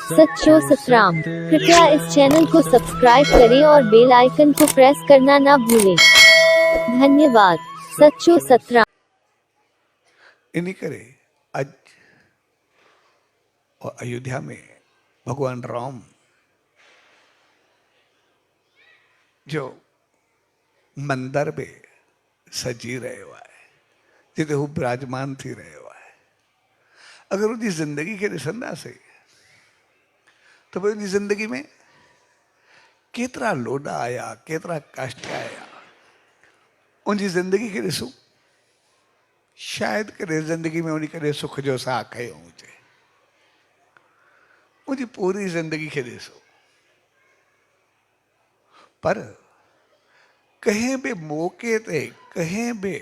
सच्चो सतराम। कृपया इस चैनल को सब्सक्राइब करें और बेल आइकन को प्रेस करना ना भूलें। धन्यवाद। सच्चो सतराम। इन्हीं करे आज अयोध्या में भगवान राम जो मंदिर में सजी रहे हुआ है, जिते हू विराजमान थी रहे हुआ है। अगर उनकी जिंदगी के ॾिसंदा से तो भाई उनकी जिंदगी में केतरा लोडा आया, केतरा कष्ट आया। उनकी जिंदगी के ॾिसो, शायद कॾहिं जिंदगी में उन्हें कॾहिं सुख जो साह खयो हुजे। उनकी पूरी जिंदगी के ॾिसो, पर कहीं भी मौके ते, कहीं भी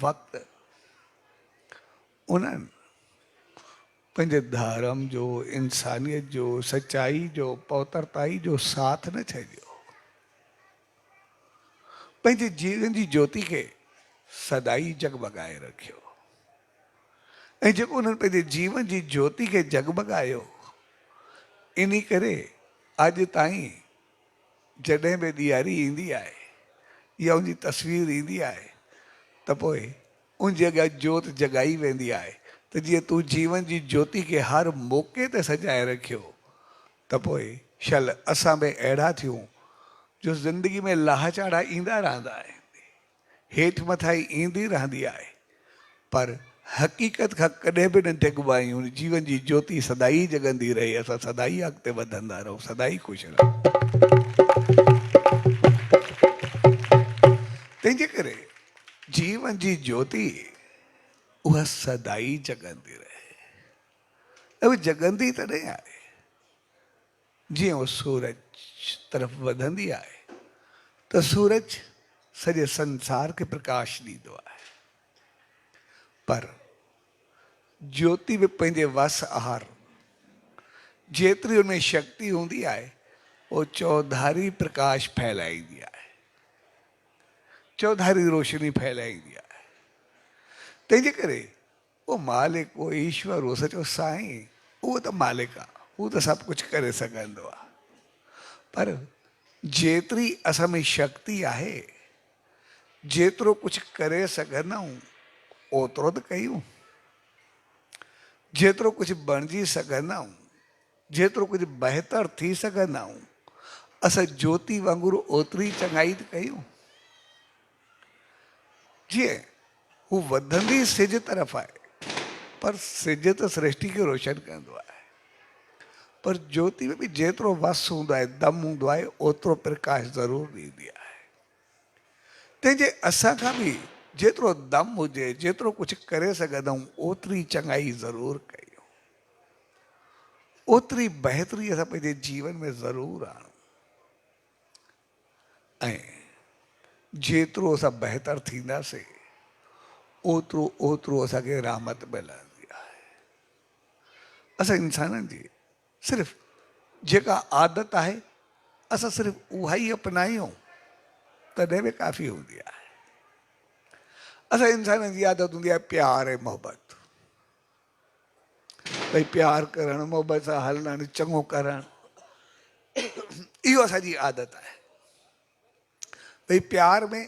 वक्त उन्हनि पंहिंजे धर्म जो, इंसानियत जो, सच्चाई जो, पवित्रताई जो साथ न छॾियो। पंहिंजे जीवन जी ज्योति के सदाई जगमगाए रखियो। ऐं जेको उन्हनि पंहिंजे जीवन जी ज्योति के जगमगायो, इन्हीं करे अॼु ताईं जॾहिं बि ॾियारी ईंदी आहे या उनजी तस्वीर ईंदी आहे त पोइ उन जॻह जोत जगाई वेंदी आहे त जीअं तूं जीवन जी ज्योति के हर मौके ते सजाए रखियो, त पोइ शल असां बि अहिड़ा थियूं जो ज़िंदगी में लाह चाढ़ा ईंदा रहंदा आहिनि, हेठि मथां ईंदी रहंदी आहे, पर हक़ीक़त खां कॾहिं बि न डिॻिबा आहियूं। जीवन जी ज्योति सदाई जगंदी रहे, असां सदाई अॻिते वधंदा रहूं, सदाई ख़ुशि रहूं। तंहिंजे करे जीवन जी ज्योति उहा सदाई जगंदी रहे। अब जगंदी तॾहिं आहे जीअं उहो सूरज तरफ़ वधंदी आहे त सूरज सॼे संसार खे प्रकाश ॾींदो आहे, पर ज्योति बि पंहिंजे वस आहार जेतिरी उनमें शक्ति हूंदी आहे वो चौधारी प्रकाश फैलाईंदी आहे, चौधारी रोशनी फैलाईंदी आहे। तंहिंजे करे वो मालिक, वो ईश्वर, वो सचो साईं, उहो त मालिक आहे, हू त सभु कुझु करे सघंदो आहे। पर जेतिरी असां में शक्ति आहे, जेतिरो कुझु करे सघंदा आहियूं ओतिरो त कयूं। जेतिरो कुझु बणिजी सघंदा आहियूं, जेतिरो कुझु बहितर थी सघंदा आहियूं, असां ज्योति वांगुरु ओतिरी चङाई त कयूं। जीअं हू वधंदी सिज तरफ़ आहे, पर सिज त सृष्टि खे रोशन कंदो आहे, पर ज्योति में बि जेतिरो वस हूंदो आहे, दम हूंदो आहे, ओतिरो प्रकाश ज़रूरु ॾींदी आहे। तंहिंजे असां खां बि जेतिरो दम हुजे, जेतिरो कुझु करे सघंदा आहियूं, ओतिरी चङाई ज़रूरु कयूं, ओतिरी बहितरी असां पंहिंजे जीवन में ज़रूरु आणूं। ऐं जेतिरो असां बहितर थींदासीं ओतिरो ओतिरो असांखे रहमत मिलंदी आहे। असां इंसाननि जी सिर्फ़ु जेका आदत आहे, असां सिर्फ़ु उहा ई अपनायूं तॾहिं बि काफ़ी हूंदी आहे। असां इंसाननि जी आदत हूंदी आहे प्यार ऐं मोहबत, भई प्यार करणु, मोहबत सां हलणु, चङो करणु, इहो असांजी आदत आहे। भई प्यार में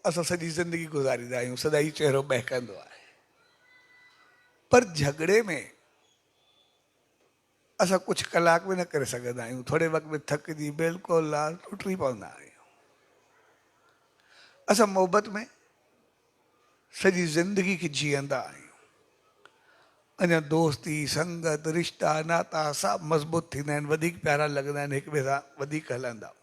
असां सॼी ज़िंदगी गुज़ारींदा आहियूं, सदाई चहिरो महकंदो आहे, पर झगड़े में असां कुझु कलाक में न करे सघंदा आहियूं, थोरे वक़्त में थकिजी बिल्कुलु लाल टुटी पवंदा आहियूं। असां मोहबत में सॼी ज़िंदगी खे जीअंदा आहियूं। अञा दोस्ती, संगत, रिश्ता, नाता सभु मज़बूत थींदा आहिनि, वधीक प्यारा लॻंदा आहिनि, हिक ॿिए सां वधीक हलंदा।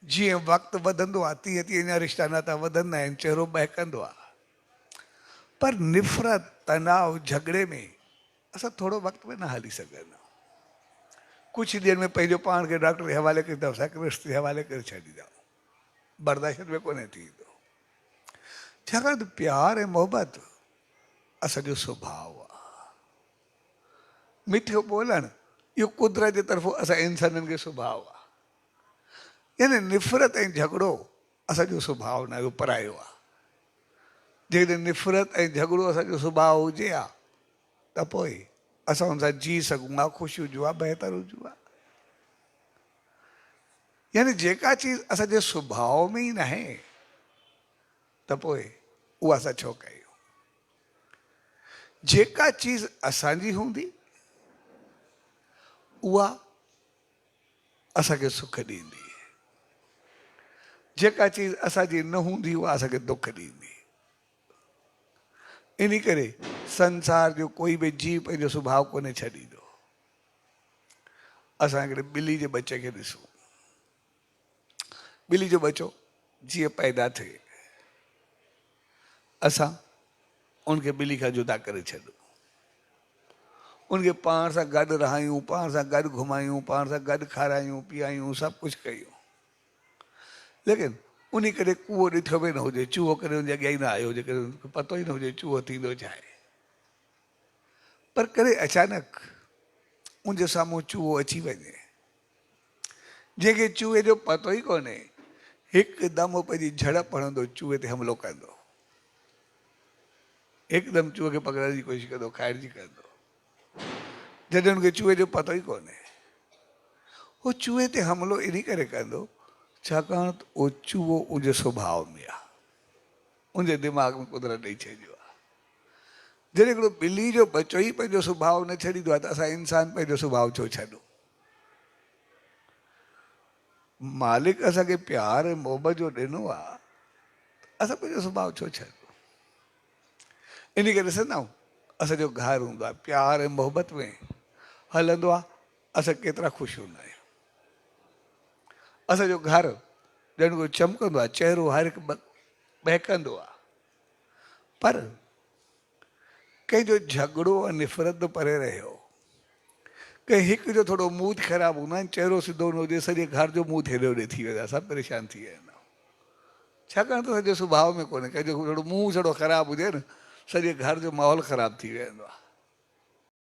जीअं वक़्तु वधंदो आहे तीअं तीअं अञा रिश्ता नाता वधंदा आहिनि, चहिरो महकंदो आहे। पर निफ़रत, तनाव, झगड़े में असां थोरो वक़्त में न हली सघंदा। कुझु ॾींहंनि में पंहिंजो पाण खे डॉक्टर जे हवाले करे ॾींदा, साइकिट्रिस्ट जे हवाले करे छॾींदा, बर्दाश्त में कोन्हे थींदो। छाकाणि त प्यार ऐं मोहबत असांजो सुभाउ आहे। मिठो ॿोलणु इहो कुदरत जे तरफ़ो असां इंसाननि खे सुभाउ आहे। यानी निफ़रत ऐं झगड़ो असांजो सुभाउ न आहे, उहो परायो आहे। जेकॾहिं निफ़रत ऐं झगड़ो असांजो सुभाउ हुजे हा त पोइ असां हुन सां जी सघूं हा, ख़ुशि हुजूं हा, बहितर हुजूं हा। यानी जेका चीज़ असांजे स्वभाव में ई न आहे त पोइ उहा असां छो कयूं? जेका चीज़ असांजी हूंदी उहा असांखे सुख ॾींदी, जेका चीज़ असांजी न हूंदी उहा असांखे दुख ॾींदी। इन करे संसार जो कोई बि जीव पंहिंजो स्वभाव कोन्हे छॾींदो। असां हिकिड़े ॿिली जे बचे खे ॾिसूं। ॿिली जो बचो जीअं पैदा थिए असां उनखे ॿिली खां जुदा करे छॾूं, उनखे पाण सां गॾु रहायूं, पाण सां गॾु घुमायूं, पाण सां गॾु खारायूं पीआयूं, सभु कुझु कयूं, लेकिन उन कॾहिं कूओ ॾिठो बि न हुजे, चूहो कॾहिं हुनजे अॻियां ई न आयो हुजे, कॾहिं उनखे पतो ई न हुजे चूहो थींदो छा आहे। पर कॾहिं अचानक उनजे साम्हूं चूहो अची वञे, जंहिंखे चूहे जो पतो ई कोन्हे, हिकदमि पंहिंजी झड़प हणंदो चूहे ते हमलो कंदो, हिकदमि चूहे खे पकड़ण जी कोशिशि कंदो, खाइण जी कंदो, जॾहिं हुनखे चूहे जो पतो ई कोन्हे। उहो चूहे ते हमलो इन करे कंदो छाकाणि त उहो चूहो उनजे स्वभाव में आहे, उनजे दिमाग़ में कुदरत ॾेई छॾियो आहे। जॾहिं हिकिड़ो ॿिली जो बचो ई पंहिंजो स्वभाव न छॾींदो आहे त असां इंसान पंहिंजो स्वभाव छो छॾूं? मालिक असांखे प्यार ऐं मोहबत जो ॾिनो आहे, असां पंहिंजो स्वभाव छो छॾूं? इन करे ॾिसंदा आहियूं असांजो घरु हूंदो आहे, प्यार ऐं मोहबत में हलंदो आहे, असां केतिरा ख़ुशि हूंदा आहियूं। असांजो घरु ॼण को चमकंदो आहे, चहिरो हर हिकु बहकंदो आहे, पर कंहिंजो झगड़ो ऐं निफ़रत परे रहियो, कंहिं हिकु जो थोरो मूड ख़राबु हूंदो आहे, चहिरो सिधो न हुजे, सॼे घर जो मूड हेॾे होॾे थी वेंदो आहे, सभु परेशान थी वेंदा आहियूं। छाकाणि त सॼो स्वभाव में कोन्हे, कंहिंजो थोरो मुंहुं थोरो ख़राबु हुजे न, सॼे घर जो माहौल ख़राबु थी वेंदो आहे।